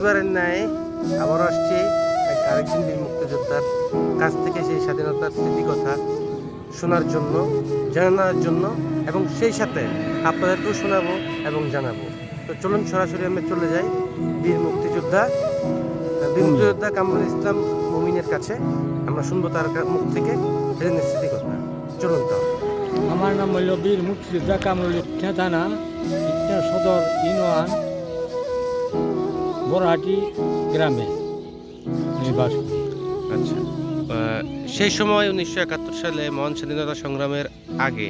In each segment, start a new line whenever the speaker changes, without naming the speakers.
এবারের ন্যায় আবার আসছি আরেকজন বীর মুক্তিযোদ্ধার কাছ থেকে সেই স্বাধীনতার স্মৃতিকথা শোনার জন্য, জানার জন্য, এবং সেই সাথে আপনাদেরকেও শোনাবো এবং জানাবো। তো চলুন সরাসরি আমি চলে যাই বীর মুক্তিযোদ্ধা কামরুল ইসলাম মুমিনের কাছে। আমরা শুনবো তার মুখ থেকে ট্রেনের স্মৃতিকথা। চলুন। তো
আমার নাম হইল বীর মুক্তিযোদ্ধা কামরুল ইসলাম, থানা ইটনা সদর ইউনিয়ন বড়হাটি গ্রামে বাস করি।
আচ্ছা, সেই সময় 1971 সালে মহান স্বাধীনতা সংগ্রামের আগে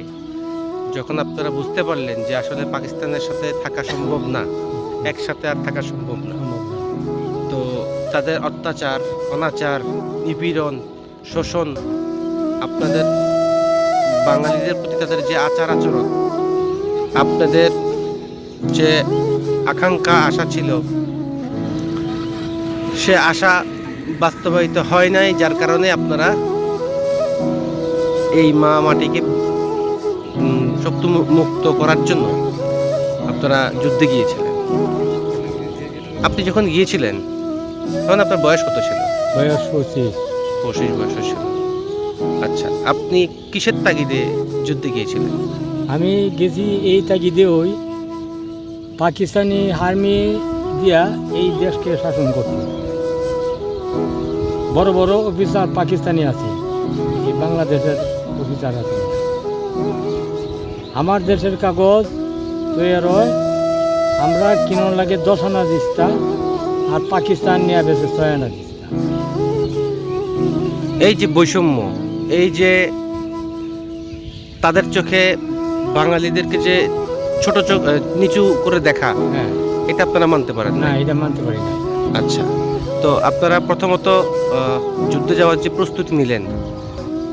যখন আপনারা বুঝতে পারলেন যে আসলে পাকিস্তানের সাথে থাকা সম্ভব না, একসাথে আর থাকা সম্ভব না, তো তাদের অত্যাচার, অনাচার, নিপীড়ন, শোষণ, আপনাদের বাঙালিদের প্রতি তাদের যে আচার আচরণ, আপনাদের যে আকাঙ্ক্ষা, আশা ছিল, সে আশা বাস্তবায়িত হয় নাই, যার কারণে আপনারা এই মা মাটিকে শক্ত মুক্ত করার জন্য আপনারা যুদ্ধে গিয়েছিলেন। আপনি যখন গিয়েছিলেন তখন আপনার বয়স কত ছিল?
বয়স 25
বয়স ছিল। আচ্ছা, আপনি কিসের তাগিদে যুদ্ধে গিয়েছিলেন?
আমি গেছি এই তাগিদে ওই পাকিস্তানি আর্মি দিয়া এই দেশকে শাসন করত। বড় বড় অফিসার পাকিস্তানি আছে, এই বাংলাদেশের অফিসার আছে। আমার দেশের কাগজ তৈরি হয়, আমরা কিনন লাগে 10 আনা দিস্তা, আর পাকিস্তান নিয়ে বেশি 6 আনা দিস্তা।
এই যে বৈষম্য, এই যে তাদের চোখে বাঙালিদেরকে যে ছোট নিচু করে দেখা,
হ্যাঁ,
এটা আপনারা মানতে পারেন
না,
না?
এটা মানতে পারি না।
আচ্ছা, তো আপনারা প্রথমত যুদ্ধে যাওয়ার যে প্রস্তুতি নিলেন,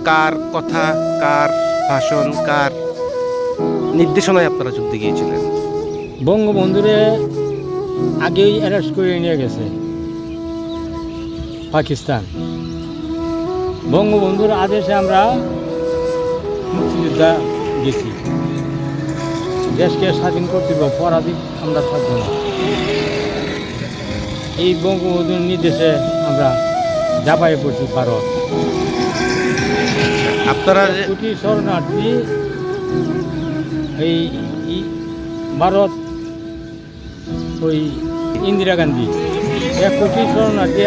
কার কথা, কার ভাষণ, কার নির্দেশনায় আপনারা যুদ্ধে গিয়েছিলেন?
বঙ্গবন্ধুরে আগেই অ্যারেস্ট করে নিয়ে গেছে পাকিস্তান। বঙ্গবন্ধুর আদেশে আমরা মুক্তিযোদ্ধা গেছি। দেশকে স্বাধীন করতে হবে, পরাধীন আমরা থাকবো না। এই বঙ্গবন্ধুর নির্দেশে আমরা ঝাঁপায়ে পড়ছি ভারত।
আপনারা
কোটি শরণার্থী এই ভারত, ওই ইন্দিরা গান্ধী 1 কোটি শরণার্থী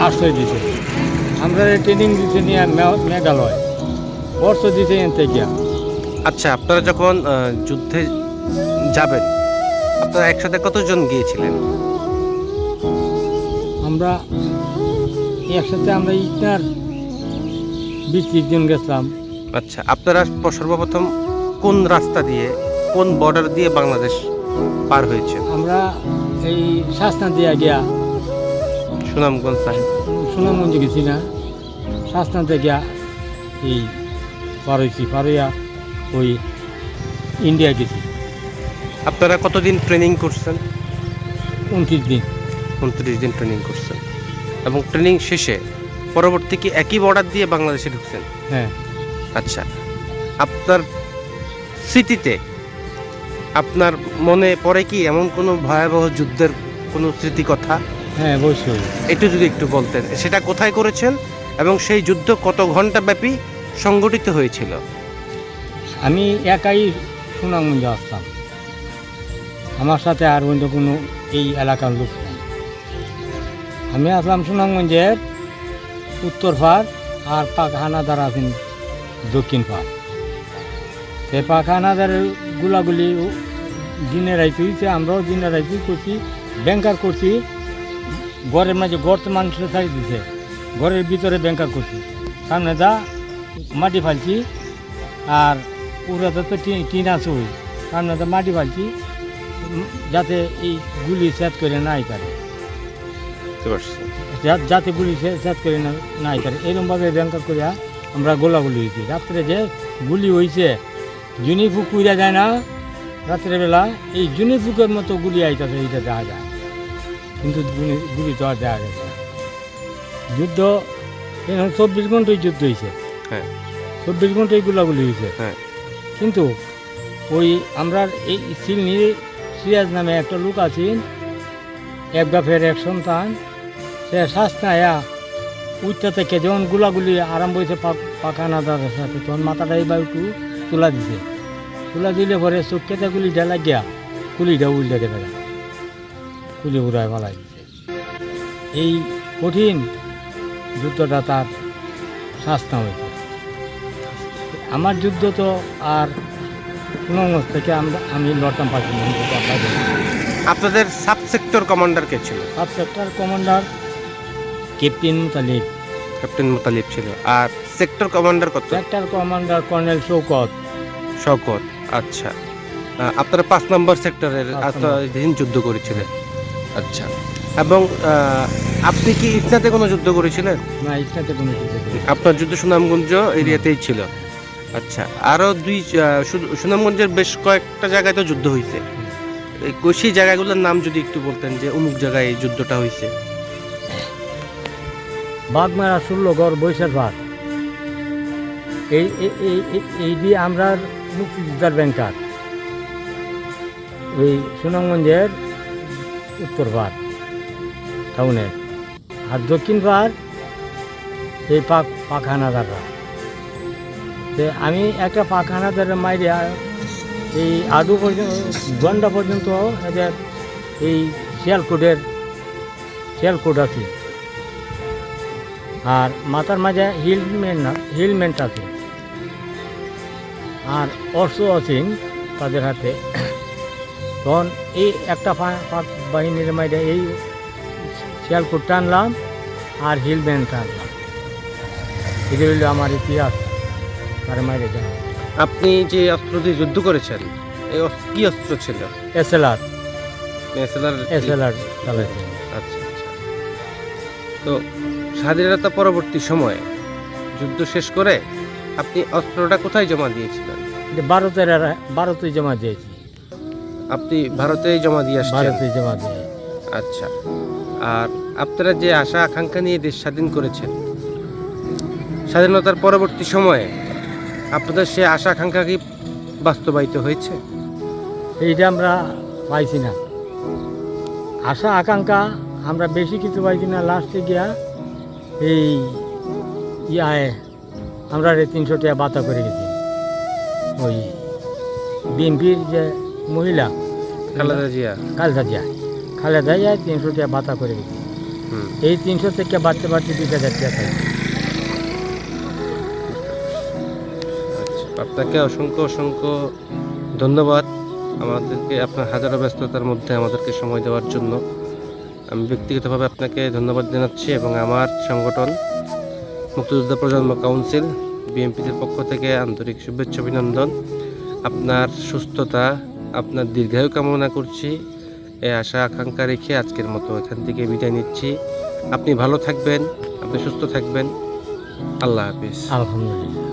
আশ্রয় দিছে। আমরা ট্রেনিং দিতে নিয়ে মেঘালয় অর্থ দিতে থেকে।
আচ্ছা, আপনারা যখন যুদ্ধে যাবেন, আপনারা একসাথে কতজন গিয়েছিলেন?
আমরা একসাথে ইটনার 20-30 জন গেছিলাম।
আচ্ছা, আপনারা সর্বপ্রথম কোন রাস্তা দিয়ে, কোন বর্ডার দিয়ে বাংলাদেশ পার হয়েছে?
আমরা এই শাসনা দিয়া গিয়া
সুনামগঞ্জ সাহেব,
সুনামগঞ্জে গেছি না, শাসনাতে গিয়া এই পার হয়েছি, পার হইয়া ওই ইন্ডিয়া গেছি।
আপনারা কতদিন ট্রেনিং করছেন?
29 দিন।
29 দিন ট্রেনিং করছেন, এবং ট্রেনিং শেষে পরবর্তী কি একই বর্ডার দিয়ে বাংলাদেশে ঢুকছেন?
হ্যাঁ।
আচ্ছা, আপনার স্মৃতিতে আপনার মনে পড়ে কি এমন কোনো ভয়াবহ যুদ্ধের কোনো স্মৃতি কথা?
হ্যাঁ, অবশ্যই।
একটু যদি একটু বলতেন, সেটা কোথায় করেছেন এবং সেই যুদ্ধ কত ঘন্টা ব্যাপী সংগঠিত হয়েছিল?
আমি একাই সুনামগঞ্জে আসতাম, আমার সাথে আর অন্য কোনো এই এলাকার লোক নেই। আমি আসলাম সুনামগঞ্জের উত্তর পাড়, আর পাক হানাদার আছেন দক্ষিণ পাড়। সেই পাক হানাদারের গুলাগুলি দিনের রাইতে হয়েছে, আমরাও দিনের রাইতে করছি, ব্যাংকার করছি। ঘরের মাঝে গর্ত মানুষের থাকি দিছে, ঘরের ভিতরে ব্যাংকার করছি। সামনে যা মাটি ফালছি, আর পুরাতে তো টিন আছে, ওই সামনে তো মাটি ফালছি, যাতে এই গুলি সেট করে নাই পারে, যাতে গুলি সেট করে নাই পারে। এরকমভাবে ব্যাংকার করিয়া আমরা গোলাগুলি হয়েছি। রাত্রে যে গুলি হয়েছে, জুনিফুক কুইরা যায় না রাত্রেবেলা, এই জুনিফুকের মতো গুলি আইতেছে, এইটা দেখা যায়, কিন্তু গুলি তো আর দেখা যাচ্ছে না। যুদ্ধ 24 ঘন্টায় যুদ্ধ হয়েছে।
হ্যাঁ,
24 ঘন্টায় গোলাগুলি হয়েছে।
হ্যাঁ,
কিন্তু ওই আমরা এই সিলনি সিরাজ নামে একটা লোক আছেন, এক বাপের এক সন্তান, সে শ্বাস নেয়া উঠতে থেকে যখন গুলাগুলি আরম্ভ হয়েছে পাখানা দাদার সাথে, তখন মাথাটা এইবার একটু তুলা দিছে। তুলা দিলে পরে চোখকেতে গুলিটা লাগিয়া কুলিটা উল্টে গেছে, কুলি উড়ায় পালাই দিছে। এই কঠিন যুদ্ধটা তার শ্বাস না হয়েছে। আমার যুদ্ধ তো আর সুনামগঞ্জ থেকে আমি লড়তাম পারছি না।
আপনাদের সাব সেক্টর কমান্ডার কে ছিল?
Sub sector commander captain Mutalib.
Captain Mutalib ছিল। আর সেক্টর কমান্ডার কত?
Sector commander colonel Shaukat.
Shaukat. আচ্ছা, আপনারা 5 নম্বর সেক্টরের
5 নম্বর।
দিন যুদ্ধ করেছিলেন। আচ্ছা, এবং আপনি কি ইটনাতে কোনো যুদ্ধ করেছিলেন?
না, ইচ্ছাতে কোনো কিছু করি না।
আপনার যুদ্ধ সুনামগঞ্জ এরিয়াতেই ছিল। আচ্ছা, আরও সুনামগঞ্জের বেশ কয়েকটা জায়গায় তো যুদ্ধ হয়েছে। সেই জায়গাগুলোর নাম যদি একটু বলতেন যে অমুক জায়গায় এই যুদ্ধটা হয়েছে।
বাগমারা 16 বৈশার ভাগ এই এই- এই- এই- এই দিয়ে আমরা মুক্তিযোদ্ধার ব্যাংকার, ওই সুনামগঞ্জের উত্তর ভাগ টাউনের, আর দক্ষিণ ভাগ এই পাখানাদাররা। আমি একটা পাখানাদারের মাইরে এই আদু পর্যন্ত গন্ডা পর্যন্ত এদের এই শিয়ালকোট আছে, আর মাথার মাঝে হিলমেন্ট আছে, আর অর্শ আছেন তাদের হাতে। তখন এই একটা পাক বাহিনীর মাঝে এই শিয়ালকোট টানলাম আর হিলমেন্ট টানলাম। এটা হইল আমার ইতিহাস, তার মাইরে যান।
আপনি যে অস্ত্র দিয়ে যুদ্ধ করেছেন, এই কি অস্ত্র ছিল?
SLR
SLR.
চালাইছে।
আচ্ছা আচ্ছা। তো স্বাধীনতা পরবর্তী সময়ে যুদ্ধ শেষ করে আপনি অস্ত্রটা কোথায় জমা দিয়েছিলেন?
ভারতে জমা দিয়েছি।
আপনি ভারতেই জমা দিয়ে আসছেন?
ভারতে জমা দিয়ে।
আচ্ছা। আর আপনারা যে আশা আকাঙ্ক্ষা নিয়ে দেশ স্বাধীন করেছেন, স্বাধীনতার পরবর্তী সময়ে আপনাদের সে আশা আকাঙ্ক্ষা কি বাস্তবায়িত হয়েছে?
এইটা আমরা পাইছি না। আশা আকাঙ্ক্ষা আমরা বেশি কিছু পাইছি না। লাস্টে গিয়া এই আমরা 300 টাকা বাতা করে গেছি। ওই বিএনপির যে মহিলা
খালেদা জিয়া।
খালেদা 300 টাকা বাতা করে গেছি।
হুম।
এই 300 থেকে বাড়তে 20,000 টাকা পাই।
আচ্ছা, আপনাকে অসংখ্য অসংখ্য ধন্যবাদ আমাদেরকে, আপনার হাজারো ব্যস্ততার মধ্যে আমাদেরকে সময় দেওয়ার জন্য। আমি ব্যক্তিগতভাবে আপনাকে ধন্যবাদ জানাচ্ছি এবং আমার সংগঠন মুক্তিযোদ্ধা প্রজন্ম কাউন্সিল বিএনপির পক্ষ থেকে আন্তরিক শুভেচ্ছা অভিনন্দন। আপনার সুস্থতা, আপনার দীর্ঘায়ু কামনা করছি। এই আশা আকাঙ্ক্ষা রেখে আজকের মতো এখান থেকে বিদায় নিচ্ছি। আপনি ভালো থাকবেন, আপনি সুস্থ থাকবেন। আল্লাহ হাফিজ।
আলহামদুলিল্লাহ।